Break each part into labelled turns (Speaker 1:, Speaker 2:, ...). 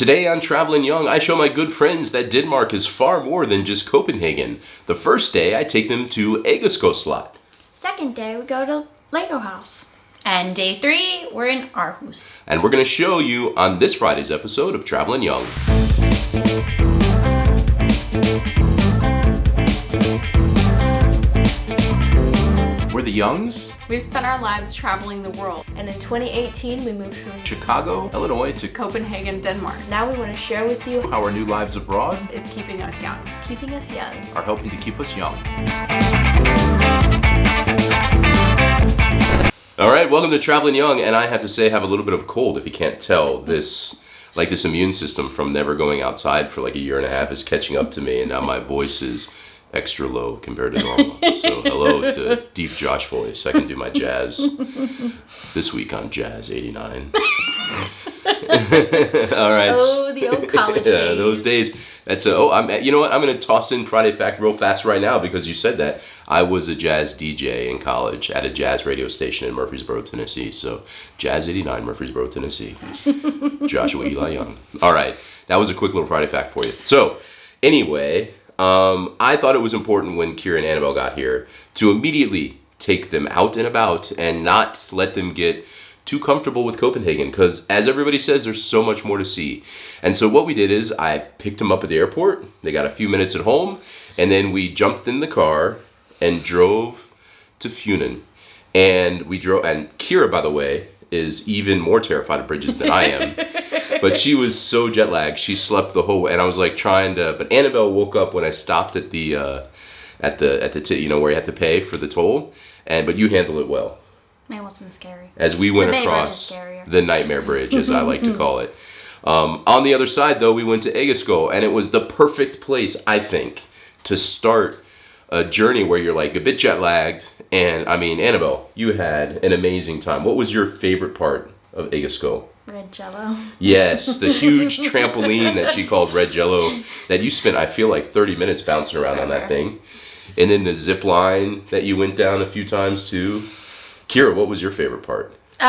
Speaker 1: Today on Travelin' Young, I show my good friends that Denmark is far more than just Copenhagen. The first day, I take them to Egeskov.
Speaker 2: Second day, we go to Lego House.
Speaker 3: And day 3, we're in Aarhus.
Speaker 1: And we're going to show you on this Friday's episode of Travelin' Young. We're the Youngs.
Speaker 4: We've spent our lives traveling the world.
Speaker 2: And in 2018, we moved from
Speaker 1: Chicago, Illinois to
Speaker 4: Copenhagen, Denmark.
Speaker 2: Now we want to share with you
Speaker 1: how our new lives abroad
Speaker 4: Is keeping us young.
Speaker 2: keeping us young.
Speaker 1: are helping to keep us young. All right, welcome to Travelin' Young, and I have to say I have a little bit of a cold. If you can't tell, this immune system from never going outside for like a year and a half is catching up to me, and now my voice is extra low compared to normal. So hello to deep Josh voice. I can do my jazz this week on Jazz 89. All right.
Speaker 3: Oh, the old college days.
Speaker 1: Yeah, those days. That's you know what? I'm going to toss in Friday Fact real fast right now because you said that. I was a jazz DJ in college at a jazz radio station in Murfreesboro, Tennessee. So Jazz 89, Murfreesboro, Tennessee. Joshua Eli Young. All right. That was a quick little Friday Fact for you. So anyway, I thought it was important when Kira and Annabelle got here to immediately take them out and about and not let them get too comfortable with Copenhagen because, as everybody says, there's so much more to see. And so what we did is I picked them up at the airport. They got a few minutes at home, and then we jumped in the car and drove to Fyn. And we drove, and Kira, by the way, is even more terrified of bridges than I am. But she was so jet lagged, she slept the whole way. And I was like trying to, but Annabelle woke up when I stopped at the where you have to pay for the toll. But you handled it well.
Speaker 3: It wasn't scary.
Speaker 1: As we went
Speaker 3: The Bay Bridge is
Speaker 1: across
Speaker 3: scarier.
Speaker 1: the Nightmare Bridge, as I like to call it. On the other side, though, we went to Egeskov, and it was the perfect place, I think, to start a journey where you're like a bit jet lagged. And I mean, Annabelle, you had an amazing time. What was your favorite part of Egeskov?
Speaker 3: Red Jello.
Speaker 1: Yes, the huge trampoline that she called Red Jello that you spent, I feel like, 30 minutes bouncing around on that thing. And then the zip line that you went down a few times, too. Kira, what was your favorite part?
Speaker 3: This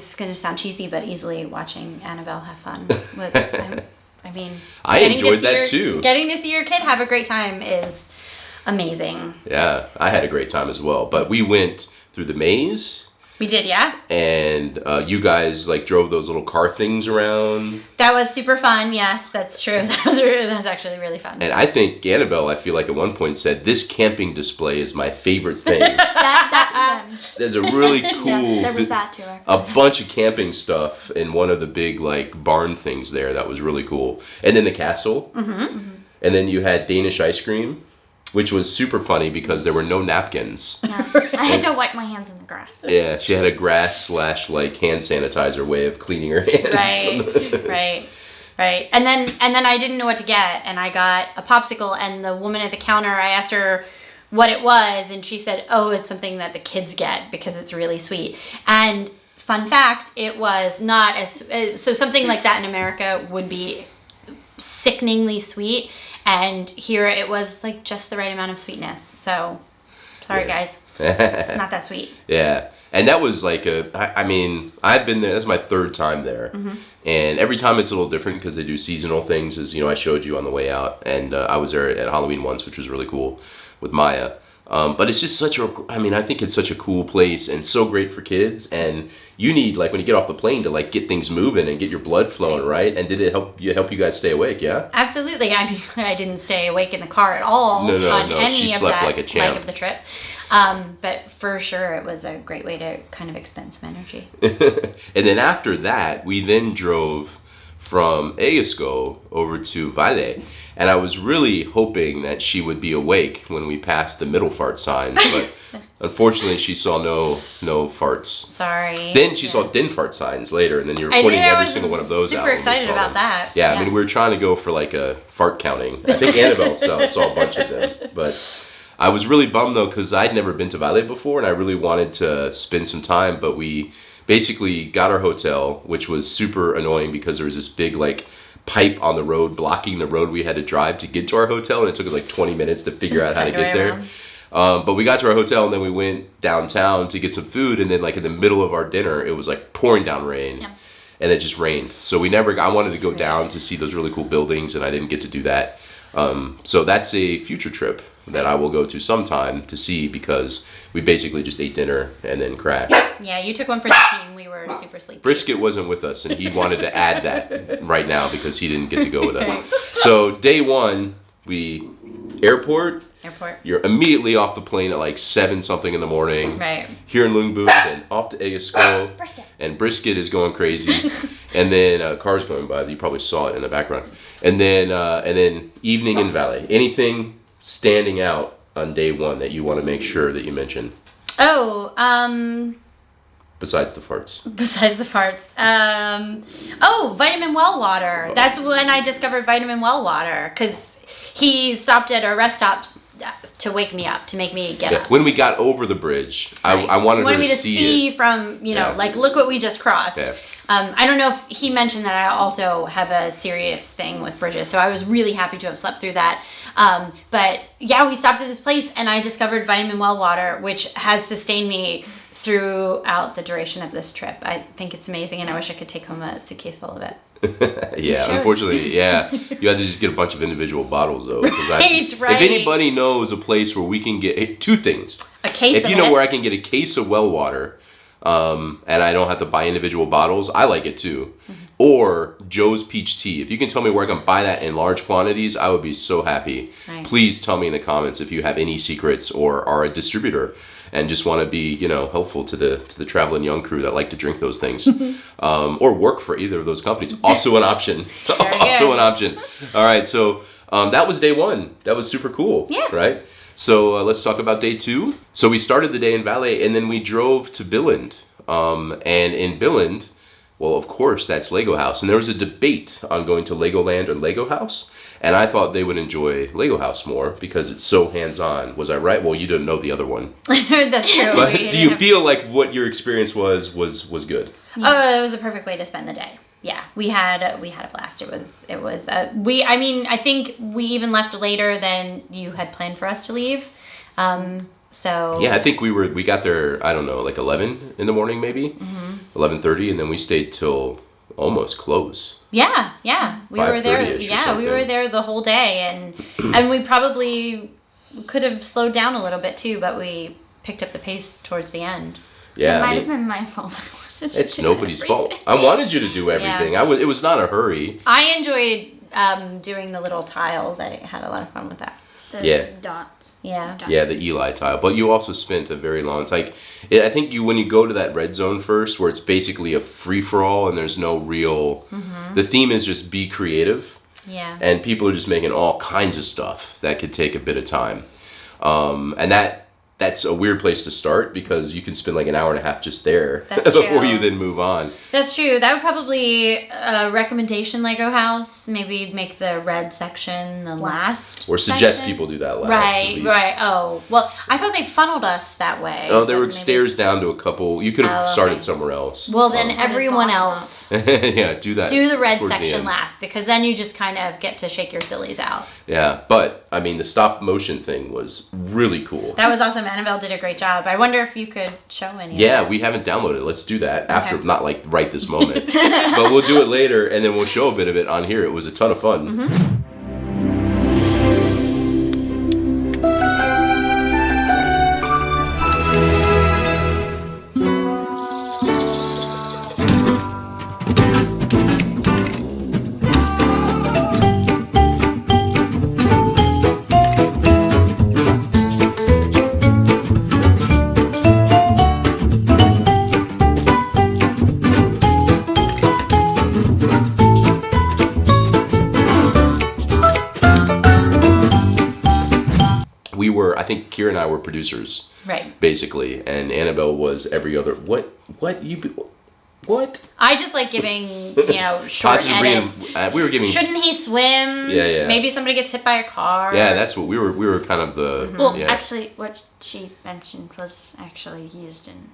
Speaker 3: is going to sound cheesy, but easily watching Annabelle have fun.
Speaker 1: I enjoyed that too.
Speaker 3: Getting to see your kid have a great time is amazing.
Speaker 1: Yeah, I had a great time as well. But we went through the maze.
Speaker 3: We did, yeah.
Speaker 1: And you guys drove those little car things around.
Speaker 3: That was super fun. Yes, that's true. That was actually really fun.
Speaker 1: And I think Annabelle, I feel like at one point said, "This camping display is my favorite thing." There's a really cool.
Speaker 2: Yeah, there was that too.
Speaker 1: A bunch of camping stuff in one of the big barn things there. That was really cool. And then the castle. Mm-hmm. And then you had Danish ice cream, which was super funny because there were no napkins.
Speaker 2: Yeah, I had to wipe my hands in the grass.
Speaker 1: Yeah, she had a grass / hand sanitizer way of cleaning her hands.
Speaker 3: Right. And then I didn't know what to get, and I got a popsicle, and the woman at the counter, I asked her what it was, and she said, "Oh, it's something that the kids get because it's really sweet." And fun fact, it was not so something like that in America would be sickeningly sweet, and here it was just the right amount of sweetness. So sorry guys, it's not that sweet.
Speaker 1: Yeah. And that was I've been there, that's my third time there. Mm-hmm. And every time it's a little different because they do seasonal things, as I showed you on the way out. And I was there at Halloween once, which was really cool with Maya. But it's just I think it's such a cool place and so great for kids. And you need, when you get off the plane to get things moving and get your blood flowing, right? And did it help you guys stay awake, yeah?
Speaker 3: Absolutely. I didn't stay awake in the car at all on any
Speaker 1: she
Speaker 3: of
Speaker 1: slept
Speaker 3: that
Speaker 1: like a champ.
Speaker 3: leg of the trip. But for sure, it was a great way to kind of expend some energy.
Speaker 1: And then after that, we then drove from Egeskov over to Vejle. And I was really hoping that she would be awake when we passed the middle fart signs, but unfortunately she saw no farts.
Speaker 3: Sorry.
Speaker 1: Then she saw din fart signs later, and then you were pointing every single one of those out.
Speaker 3: Super excited about that.
Speaker 1: Yeah, we were trying to go for a fart counting. I think Annabelle saw a bunch of them, but I was really bummed though because I'd never been to Vejle before, and I really wanted to spend some time, but we basically got our hotel, which was super annoying because there was this big pipe on the road blocking the road we had to drive to get to our hotel, and it took us 20 minutes to figure out how to get there. But we got to our hotel, and then we went downtown to get some food, and then in the middle of our dinner it was pouring down rain. Yeah. and it just rained. So we never. I wanted to go down to see those really cool buildings, and I didn't get to do that. So that's a future trip that I will go to sometime to see, because we basically just ate dinner and then crashed.
Speaker 3: Yeah, you took one for the team. We were super sleepy.
Speaker 1: Brisket wasn't with us, and he wanted to add that right now because he didn't get to go with us. So day one, airport. You're immediately off the plane at like 7 something in the morning.
Speaker 3: Right.
Speaker 1: Here in Lungbu, and off to Egeskov.
Speaker 2: Brisket.
Speaker 1: And Brisket is going crazy. And then cars going by. You probably saw it in the background. And then evening in Valet. Anything standing out on day one that you want to make sure that you mention? Besides the farts.
Speaker 3: Vitamin well water. That's when I discovered vitamin well water, because he stopped at a rest stop to wake me up, to make me get up.
Speaker 1: When we got over the bridge,
Speaker 3: Right.
Speaker 1: I wanted her
Speaker 3: me
Speaker 1: to
Speaker 3: to see
Speaker 1: it.
Speaker 3: from, like, look what we just crossed.
Speaker 1: Yeah.
Speaker 3: I don't know if he mentioned that I also have a serious thing with bridges, so I was really happy to have slept through that. But yeah, we stopped at this place and I discovered vitamin well water, which has sustained me throughout the duration of this trip. I think it's amazing, and I wish I could take home a suitcase full of it.
Speaker 1: Yeah,
Speaker 3: Sure.
Speaker 1: Unfortunately, yeah. You have to just get a bunch of individual bottles, though.
Speaker 3: Right.
Speaker 1: If anybody knows a place where we can get 2 things.
Speaker 3: A case
Speaker 1: If
Speaker 3: of
Speaker 1: you know
Speaker 3: it.
Speaker 1: where I can get a case of well water, and I don't have to buy individual bottles, I like it too.
Speaker 3: Mm-hmm.
Speaker 1: Or Joe's Peach Tea. If you can tell me where I can buy that in large quantities, I would be so happy.
Speaker 3: Right.
Speaker 1: Please tell me in the comments if you have any secrets or are a distributor and just want to be, helpful to the Travelin young crew that like to drink those things, or work for either of those companies. Also an option. Also an option. All right, so that was day one. That was super cool.
Speaker 3: Yeah.
Speaker 1: Right. So let's talk about day 2. So we started the day in Valet, and then we drove to Jylland. And in Jylland, well, of course, that's Lego House. And there was a debate on going to Legoland or Lego House. And I thought they would enjoy Lego House more because it's so hands-on. Was I right? Well, you didn't know the other one.
Speaker 3: That's true.
Speaker 1: But do you feel like what your experience was good?
Speaker 3: Oh, it was a perfect way to spend the day. Yeah, we had a blast. I think we even left later than you had planned for us to leave. So
Speaker 1: yeah, I think we got there, I don't know, like 11 in the morning maybe, 11:30, and then we stayed till almost close.
Speaker 3: Yeah, we were there.
Speaker 1: 5:30-ish or
Speaker 3: Yeah, we
Speaker 1: something.
Speaker 3: were there the whole day, and we probably could have slowed down a little bit too, but we picked up the pace towards the end.
Speaker 1: Yeah,
Speaker 2: It might have been my fault.
Speaker 1: it's nobody's fault. I wanted you to do everything.
Speaker 3: Yeah.
Speaker 1: It was not a hurry.
Speaker 3: I enjoyed doing the little tiles. I had a lot of fun with that.
Speaker 1: Yeah.
Speaker 2: Dots.
Speaker 3: Yeah.
Speaker 1: Yeah, the Eli tile. But you also spent a very long time. I think when you go to that red zone first, where it's basically a free-for-all and there's no real... The theme is just be creative.
Speaker 3: Yeah.
Speaker 1: And people are just making all kinds of stuff that could take a bit of time. And that's a weird place to start because you can spend like an hour and a half just there before
Speaker 3: true.
Speaker 1: you then move on.
Speaker 3: That's true. That would probably a recommendation Lego house. Maybe make the red section the last.
Speaker 1: Or suggest
Speaker 3: section.
Speaker 1: people do that last. at least.
Speaker 3: Right. Oh, well, I thought they funneled us that way.
Speaker 1: Oh, there
Speaker 3: but
Speaker 1: were
Speaker 3: maybe-
Speaker 1: stairs down to a couple. You could have
Speaker 3: Oh,
Speaker 1: started
Speaker 3: okay.
Speaker 1: somewhere else.
Speaker 3: Well, then
Speaker 2: Kind of
Speaker 3: everyone
Speaker 2: bottom
Speaker 3: else
Speaker 1: Yeah, do that.
Speaker 3: do the red
Speaker 1: towards the
Speaker 3: section
Speaker 1: end.
Speaker 3: last, because then you just kind of get to shake your sillies out.
Speaker 1: Yeah, but I mean, the stop motion thing was really cool.
Speaker 3: That was awesome. Annabelle did a great job. I wonder if you could show any.
Speaker 1: Yeah,
Speaker 3: of
Speaker 1: we haven't downloaded it. Let's do that after,
Speaker 3: Okay.
Speaker 1: not like right this moment, but we'll do it later, and then we'll show a bit of it on here. It was a ton of fun. I think Kira and I were producers,
Speaker 3: Right.
Speaker 1: basically, and Annabelle was every other. What?
Speaker 3: I just like giving, short
Speaker 1: Possibly
Speaker 3: edits.
Speaker 1: we were giving.
Speaker 3: Shouldn't he swim?
Speaker 1: Yeah.
Speaker 3: Maybe somebody gets hit by a car.
Speaker 1: Yeah, that's what we were. We were kind of the.
Speaker 2: Well,
Speaker 1: yeah.
Speaker 2: actually, what she mentioned was actually used in.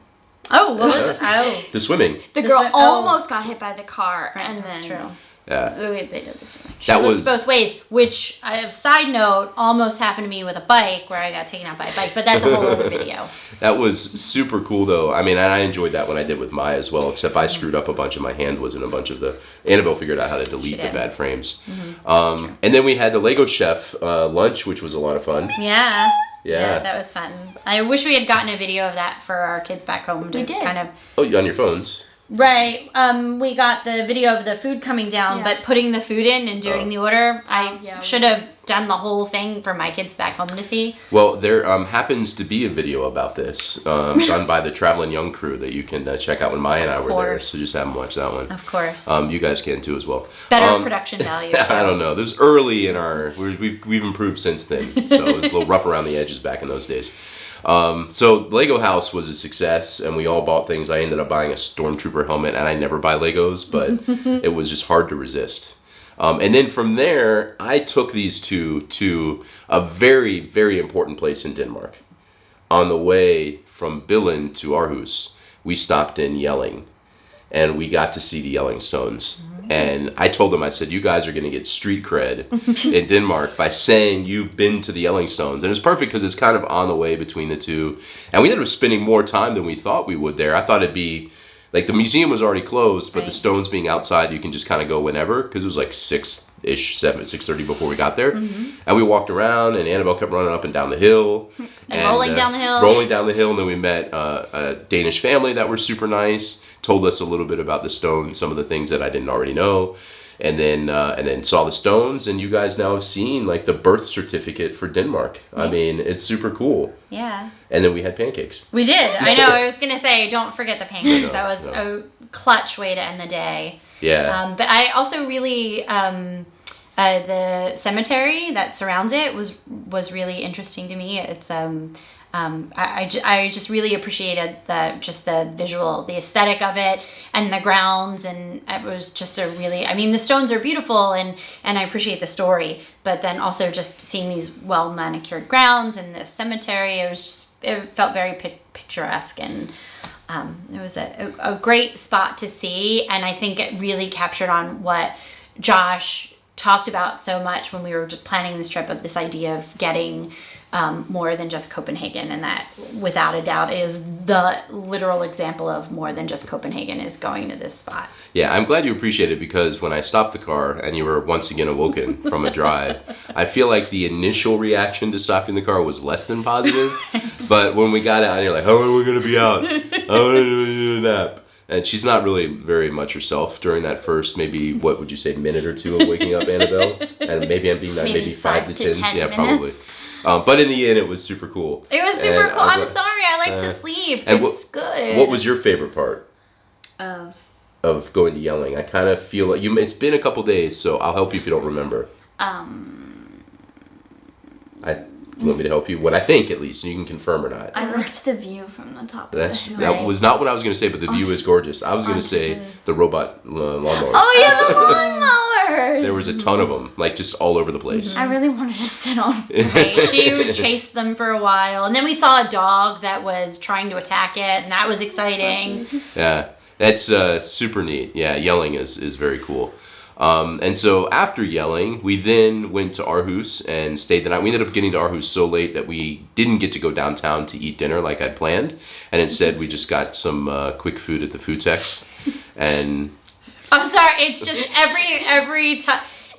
Speaker 3: Oh, what was? Oh.
Speaker 1: The swimming.
Speaker 2: The
Speaker 3: The
Speaker 2: girl
Speaker 3: swim- oh.
Speaker 2: almost got hit by the car,
Speaker 3: Right,
Speaker 2: and
Speaker 3: that's
Speaker 2: then
Speaker 3: true.
Speaker 1: Yeah.
Speaker 2: They did the same.
Speaker 3: She
Speaker 1: That
Speaker 3: looked
Speaker 1: was-
Speaker 3: both ways, which, side note, almost happened to me with a bike where I got taken out by a bike, but that's a whole other video.
Speaker 1: That was super cool, though. I mean, and I enjoyed that when I did with Maya as well, except I screwed up a bunch and my hand was in a bunch of the... Annabelle figured out how to delete the
Speaker 3: did.
Speaker 1: bad frames. And then we had the Lego Chef lunch, which was a lot of fun.
Speaker 3: Yeah.
Speaker 1: Yeah.
Speaker 3: That was fun. I wish we had gotten a video of that for our kids back home to
Speaker 2: We did.
Speaker 3: kind of...
Speaker 1: Oh, on your phones?
Speaker 3: Right. We got the video of the food coming down,
Speaker 2: Yeah.
Speaker 3: but putting the food in and doing the order, I
Speaker 2: yeah.
Speaker 3: should have done the whole thing for my kids back home to see.
Speaker 1: Well, there happens to be a video about this done by the Travelin Young crew that you can check out when Maya and I were there.
Speaker 3: course.
Speaker 1: So just have them watch that one.
Speaker 3: Of course.
Speaker 1: You guys can too as well.
Speaker 3: Better production value.
Speaker 1: I don't know. This early in our... We've improved since then. So it was a little rough around the edges back in those days. So Lego House was a success, and we all bought things. I ended up buying a Stormtrooper helmet, and I never buy Legos, but it was just hard to resist. And then from there, I took these two to a very, very important place in Denmark. On the way from Billund to Aarhus, we stopped in Jelling, and we got to see the Yellingstones. And I told them, I said, you guys are going to get street cred in Denmark by saying you've been to the Yellingstones. And it was perfect because it's kind of on the way between the two. And we ended up spending more time than we thought we would there. I thought it'd be, like, the museum was already closed, but the
Speaker 3: Right.
Speaker 1: stones being outside, you can just kind of go whenever, because it was like 6:30 before we got there. And we walked around, and Annabelle kept running up and down the hill.
Speaker 3: And rolling down the hill.
Speaker 1: Rolling down the hill, and then we met a Danish family that were super nice, told us a little bit about the stones, some of the things that I didn't already know. And then saw the stones, and you guys now have seen, like, the birth certificate for Denmark. I mean, it's super cool.
Speaker 3: Yeah.
Speaker 1: And then we had pancakes.
Speaker 3: We did. I know. I was going to say, don't forget the pancakes.
Speaker 1: No,
Speaker 3: That was
Speaker 1: no.
Speaker 3: a clutch way to end the day.
Speaker 1: Yeah.
Speaker 3: But I also really, the cemetery that surrounds it was really interesting to me. It's I just really appreciated the visual, the aesthetic of it, and the grounds, and it was just a really, I mean, the stones are beautiful, and I appreciate the story, but then also just seeing these well manicured grounds and this cemetery, it felt very picturesque, and it was a great spot to see, and I think it really captured on what Josh talked about so much when we were just planning this trip, of this idea of getting more than just Copenhagen, and that without a doubt is the literal example of more than just Copenhagen is going to this spot.
Speaker 1: Yeah, I'm glad you appreciate it, because when I stopped the car and you were once again awoken from a drive, I feel like the initial reaction to stopping the car was less than positive. But when we got out, and you're like, how long are we going to be out? I'm going to do a nap. And she's not really very much herself during that first, maybe, what would you say, minute or two of waking up, Annabelle? And maybe I'm being nice, maybe 5 to 10. Yeah,
Speaker 2: minutes.
Speaker 1: probably. But in the end, it was super cool.
Speaker 3: It was super
Speaker 1: And
Speaker 3: cool. I'm sorry, I like to sleep.
Speaker 1: and
Speaker 3: It's good.
Speaker 1: What was your favorite part
Speaker 2: Of
Speaker 1: of going to Jelling? I kind of feel like it's been a couple days, so I'll help you if you don't remember. You want me to help you? What I think, at least, and you can confirm or not.
Speaker 2: I liked the view from the top of the hill.
Speaker 1: That was not what I was going to say, but the view is gorgeous. I was going to say the robot lawnmowers.
Speaker 2: Oh yeah, the lawnmowers.
Speaker 1: There was a ton of them, like, just all over the place.
Speaker 2: I really wanted to sit on.
Speaker 3: Right. She chased them for a while, and then we saw a dog that was trying to attack it, and that was exciting.
Speaker 1: Yeah, that's super neat. Yeah, Jelling is very cool. And so after Jelling, we then went to Aarhus and stayed the night. We ended up getting to Aarhus so late that we didn't get to go downtown to eat dinner like I'd planned. And instead, we just got some quick food at the food techs. And
Speaker 3: I'm sorry, it's just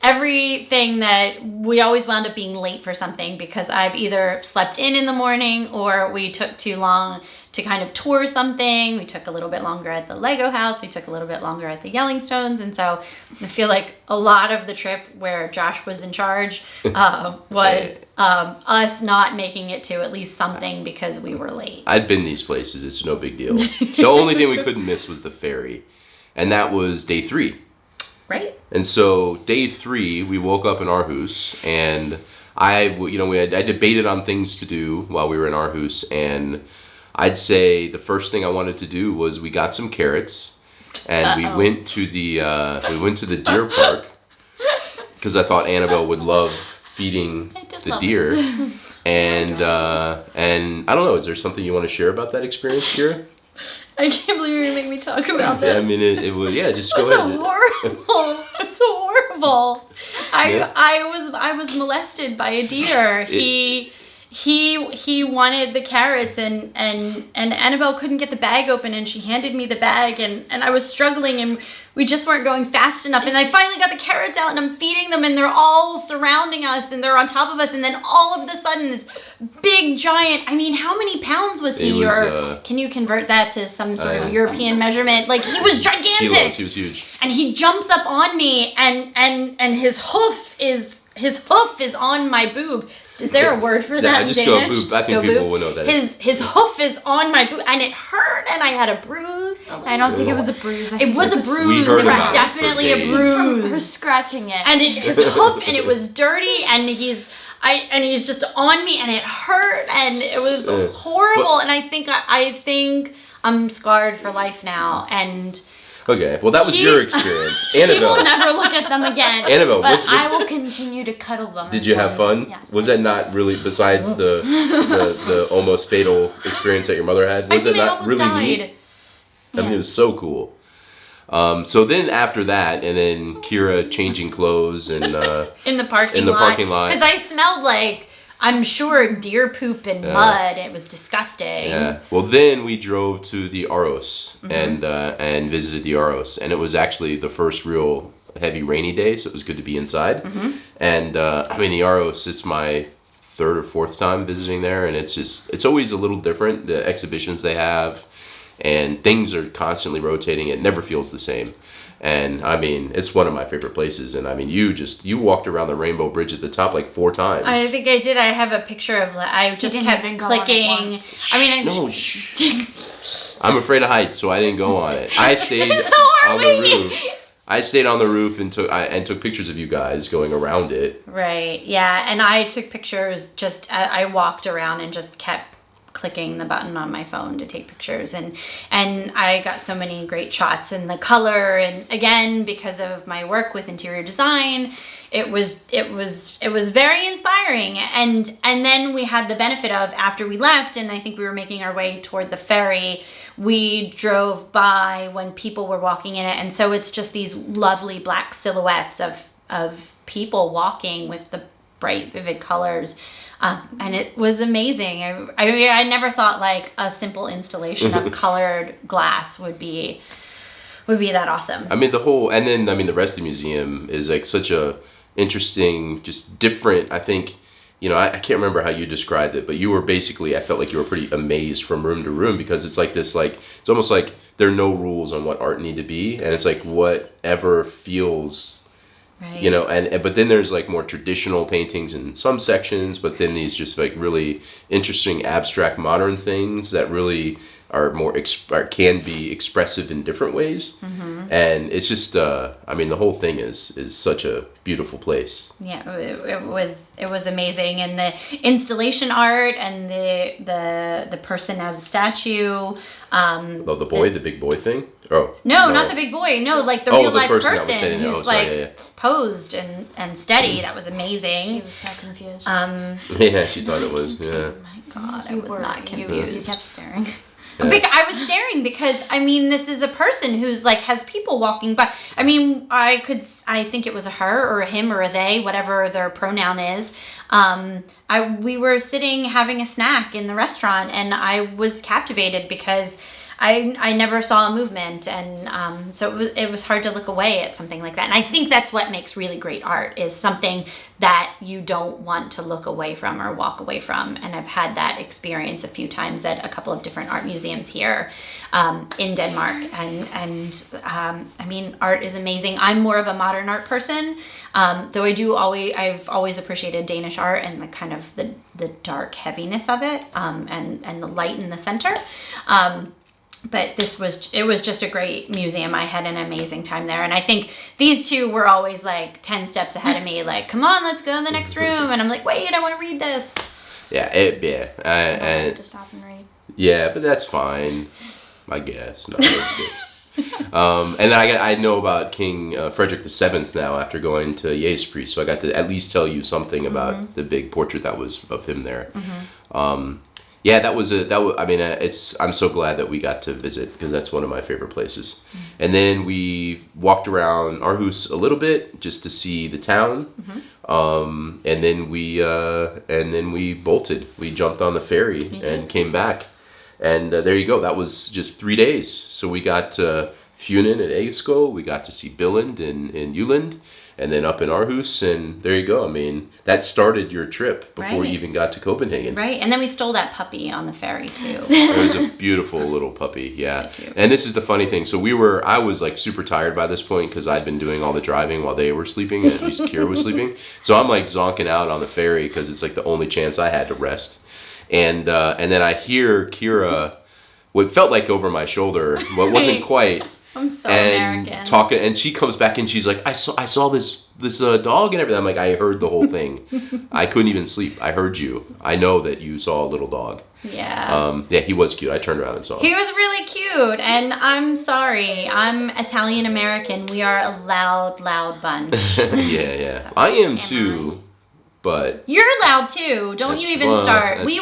Speaker 3: everything that we always wound up being late for something, because I've either slept in the morning, or we took too long to kind of tour something. We took a little bit longer at the Lego house. We took a little bit longer at the Yellingstones. And so I feel like a lot of the trip where Josh was in charge was us not making it to at least something because we were late.
Speaker 1: I'd been these places. It's no big deal. The only thing we couldn't miss was the ferry. And that was day 3.
Speaker 3: Right?
Speaker 1: And so day 3, we woke up in Aarhus, and I debated on things to do while we were in Aarhus, and I'd say the first thing I wanted to do was we got some carrots, and we went to the deer park, because I thought Annabelle would love feeding the deer. And I don't know, is there something you want to share about that experience, Kira?
Speaker 3: I can't believe you're gonna make me talk about this.
Speaker 1: Yeah, I mean, it would. Yeah, just
Speaker 3: It
Speaker 1: go
Speaker 3: was
Speaker 1: ahead.
Speaker 3: horrible. It's horrible.
Speaker 1: Yeah.
Speaker 3: I was molested by a deer. He wanted the carrots and Annabelle couldn't get the bag open and she handed me the bag and I was struggling and we just weren't going fast enough and I finally got the carrots out and I'm feeding them and they're all surrounding us and they're on top of us and then all of a sudden this big giant, I mean, how many pounds was he? Can you convert that to some sort of European measurement? Like he was gigantic.
Speaker 1: He was huge.
Speaker 3: And he jumps up on me and his hoof is on my boob. Is there a word for that?
Speaker 1: Yeah, just
Speaker 3: in
Speaker 1: go
Speaker 3: Danish?
Speaker 1: boob. I think people will know what that is.
Speaker 3: His hoof is on my boob, and it hurt, and I had a bruise.
Speaker 2: I don't think it was a bruise.
Speaker 3: It was a bruise.
Speaker 1: We
Speaker 3: It
Speaker 1: heard
Speaker 3: was
Speaker 1: about it
Speaker 3: definitely
Speaker 1: for
Speaker 3: a
Speaker 1: days.
Speaker 3: bruise.
Speaker 2: Her scratching it.
Speaker 3: And his hoof, and it was dirty, and he's just on me, and it hurt, and it was horrible. And I think I'm scarred for life now, and.
Speaker 1: Okay, well that was your experience.
Speaker 2: She
Speaker 1: Annabelle,
Speaker 2: will never look at them again.
Speaker 1: Annabelle,
Speaker 2: but
Speaker 1: what-
Speaker 2: I will continue to cuddle them.
Speaker 1: did you have fun?
Speaker 2: Yes.
Speaker 1: Was that not really, besides the almost fatal experience that your mother had? Was
Speaker 3: I
Speaker 1: it
Speaker 3: mean, I
Speaker 1: not
Speaker 3: almost
Speaker 1: really
Speaker 3: died.
Speaker 1: neat? I mean, it was so cool. So then after that, and then Kira changing clothes and
Speaker 3: In the parking lot. Because I smelled like, I'm sure, deer poop and mud. It was disgusting.
Speaker 1: yeah. Well, then we drove to the ARoS and visited the ARoS, and it was actually the first real heavy rainy day, so it was good to be inside. And I mean, the ARoS is my third or fourth time visiting there, and it's always a little different. The exhibitions they have, and things are constantly rotating. It never feels the same. And I mean, it's one of my favorite places. And I mean, you walked around the Rainbow Bridge at the top like 4 times.
Speaker 3: I think I did. I have a picture of. I just
Speaker 2: didn't
Speaker 3: kept
Speaker 2: even go on it
Speaker 3: clicking.
Speaker 2: once.
Speaker 3: I mean,
Speaker 1: No, I'm afraid of heights, so I didn't go on it. I stayed
Speaker 3: So are
Speaker 1: on the
Speaker 3: we.
Speaker 1: roof. I stayed on the roof and took pictures of you guys going around it.
Speaker 3: Right. Yeah. And I took pictures. I walked around and just kept clicking the button on my phone to take pictures and I got so many great shots and the color and again because of my work with interior design it was very inspiring and then we had the benefit of after we left and I think we were making our way toward the ferry we drove by when people were walking in it and so it's just these lovely black silhouettes of people walking with the bright vivid colors. And it was amazing. I never thought like a simple installation of colored glass would be that awesome.
Speaker 1: I mean, the rest of the museum is like such a interesting, just different, I think, I can't remember how you described it, but you were basically, I felt like you were pretty amazed from room to room because it's like this, like, it's almost like there are no rules on what art need to be. And it's like whatever feels...
Speaker 3: Right.
Speaker 1: But then there's like more traditional paintings in some sections, but then these just like really interesting abstract modern things that really are can be expressive in different ways. And it's just the whole thing is such a beautiful place.
Speaker 3: Yeah, it was amazing, and the installation art and the person as a statue.
Speaker 1: The boy, the big boy thing. Oh
Speaker 3: no, not the big boy. No, like the
Speaker 1: Oh,
Speaker 3: real
Speaker 1: the
Speaker 3: life
Speaker 1: person that was
Speaker 3: person
Speaker 1: standing there.
Speaker 3: who's
Speaker 1: Oh, sorry,
Speaker 3: like
Speaker 1: yeah.
Speaker 3: posed and steady. That was amazing.
Speaker 2: She was so confused.
Speaker 1: Yeah, she thought it was. Yeah.
Speaker 3: God, I
Speaker 2: You
Speaker 3: was
Speaker 2: were-
Speaker 3: not
Speaker 2: you-
Speaker 3: confused.
Speaker 2: You kept staring.
Speaker 3: I was staring because I mean this is a person who's like has people walking by. I mean I think it was a her or a him or a they, whatever their pronoun is. We were sitting having a snack in the restaurant and I was captivated because I never saw a movement and so it was hard to look away at something like that. And I think that's what makes really great art is something that you don't want to look away from or walk away from. And I've had that experience a few times at a couple of different art museums here in Denmark. And I mean, art is amazing. I'm more of a modern art person, though I've always appreciated Danish art and the kind of the dark heaviness of it and the light in the center. But it was just a great museum. I had an amazing time there. And I think these two were always like 10 steps ahead of me, like, come on, let's go in the next room. And I'm like, wait, I want to read this.
Speaker 1: Yeah,
Speaker 2: I have to stop and read.
Speaker 1: Yeah, but that's fine, I guess. No, that's good. And I know about King Frederick VII now after going to Jægerspris, so I got to at least tell you something about the big portrait that was of him there. Yeah, I mean, I'm so glad that we got to visit because that's one of my favorite places. And then we walked around Aarhus a little bit just to see the town. And then we bolted. We jumped on the ferry and came back. And there you go. That was just 3 days. So we got to Fyn and Egeskov. We got to see Billund and Jylland. And then up in Aarhus, and there you go. I mean, that started your trip before you even got to Copenhagen.
Speaker 3: Right, and then we stole that puppy on the ferry too.
Speaker 1: It was a beautiful little puppy, yeah. And this is the funny thing. So I was like super tired by this point because I'd been doing all the driving while they were sleeping, and at least Kira was sleeping. So I'm like zonking out on the ferry because it's like the only chance I had to rest. And then I hear Kira, what felt like over my shoulder, but wasn't quite.
Speaker 3: I'm so
Speaker 1: and
Speaker 3: American.
Speaker 1: Talking, and she comes back and she's like, I saw this dog and everything. I'm like, I heard the whole thing. I couldn't even sleep. I heard you. I know that you saw a little dog.
Speaker 3: Yeah.
Speaker 1: Yeah, he was cute. I turned around and saw him.
Speaker 3: He was really cute, and I'm sorry. I'm Italian American. We are a loud bunch.
Speaker 1: Yeah. I am too. But
Speaker 3: you're loud too. Don't you even start.
Speaker 1: He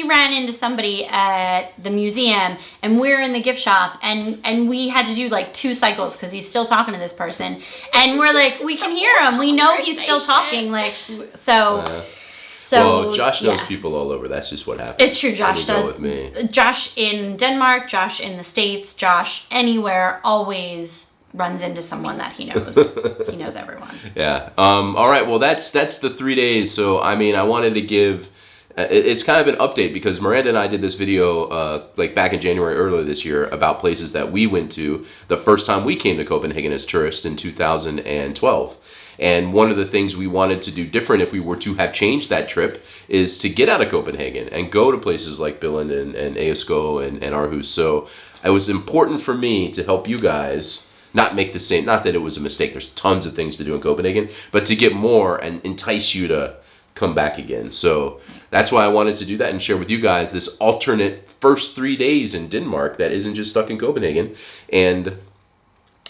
Speaker 3: ran into somebody at the museum, and we're in the gift shop, and we had to do like 2 cycles because he's still talking to this person, and we're like, we can hear him. We know he's still talking. Like so.
Speaker 1: Well, Josh knows people all over. That's just what happens.
Speaker 3: It's true. Josh does.
Speaker 1: With me.
Speaker 3: Josh in Denmark. Josh in the States. Josh anywhere always runs into someone that he knows. He knows everyone.
Speaker 1: Yeah. All right. Well, that's the 3 days. So, I mean, I wanted to give, it's kind of an update because Miranda and I did this video like back in January earlier this year about places that we went to the first time we came to Copenhagen as tourists in 2012. And one of the things we wanted to do different if we were to have changed that trip is to get out of Copenhagen and go to places like Billund and Egeskov and Aarhus. So it was important for me to help you guys not make the same, not that it was a mistake, there's tons of things to do in Copenhagen, but to get more and entice you to come back again. So that's why I wanted to do that and share with you guys this alternate first 3 days in Denmark that isn't just stuck in Copenhagen. And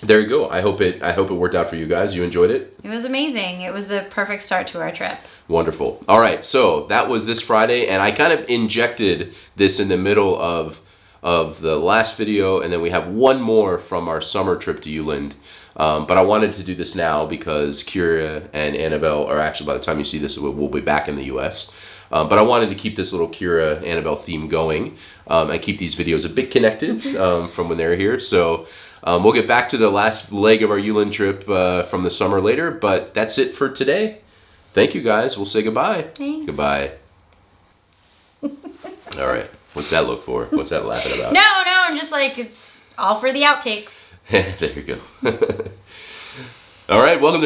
Speaker 1: there you go. I hope it worked out for you guys. You enjoyed it?
Speaker 3: It was amazing. It was the perfect start to our trip.
Speaker 1: Wonderful. All right, so that was this Friday, and I kind of injected this in the middle of the last video, and then we have one more from our summer trip to Jylland. But I wanted to do this now because Kira and Annabelle are actually, by the time you see this, we'll be back in the US. But I wanted to keep this little Kira Annabelle theme going and keep these videos a bit connected from when they're here. So we'll get back to the last leg of our Jylland trip from the summer later, but that's it for today. Thank you guys. We'll say goodbye.
Speaker 3: Thanks.
Speaker 1: Goodbye. All right. What's that look for? What's that laughing about?
Speaker 3: No, I'm just like, it's all for the outtakes.
Speaker 1: There you go. All right, welcome to